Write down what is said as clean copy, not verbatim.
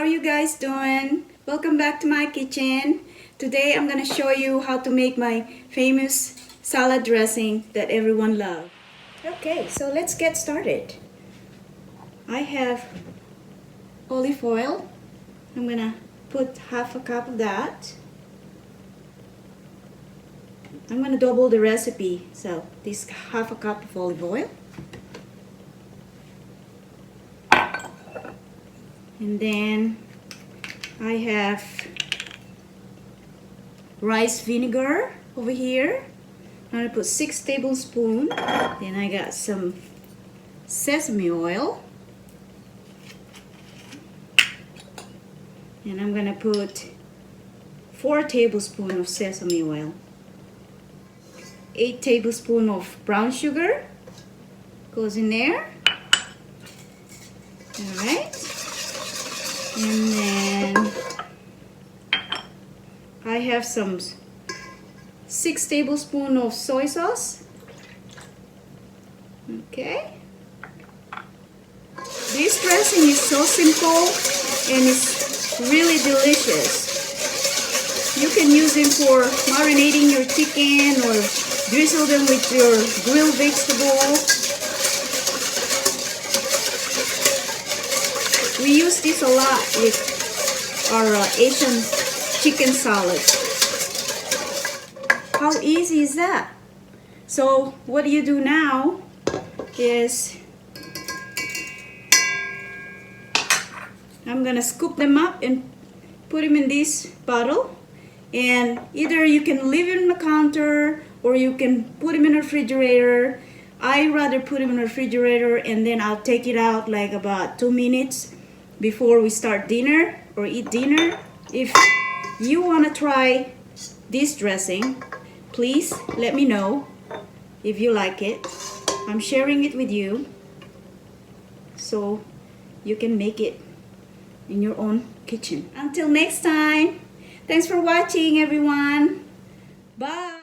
you guys doing? Welcome back to my kitchen. Today I'm gonna show you how to make my famous salad dressing that everyone loves. Okay, so let's get started. I have olive oil. I'm gonna put half a cup of that. I'm gonna double the recipe, so this half a cup of olive oil. And then I have rice vinegar over here. I'm gonna put 6 tablespoons. Then I got some sesame oil. And I'm gonna put 4 tablespoons of sesame oil. 8 tablespoons of brown sugar goes in there. Alright. And then I have some 6 tablespoons of soy sauce. Okay. This dressing is so simple and it's really delicious. You can use them for marinating your chicken or drizzle them with your grilled vegetable. We use this a lot with our Asian chicken salad. How easy is that? So what you do now is I'm gonna scoop them up and put them in this bottle, and either you can leave it on the counter or you can put them in a refrigerator. I rather put them in a refrigerator, and then I'll take it out like about 2 minutes before we start dinner or eat dinner. If you want to try this dressing, please let me know if you like it. I'm sharing it with you so you can make it in your own kitchen. Until next time, thanks for watching everyone. Bye.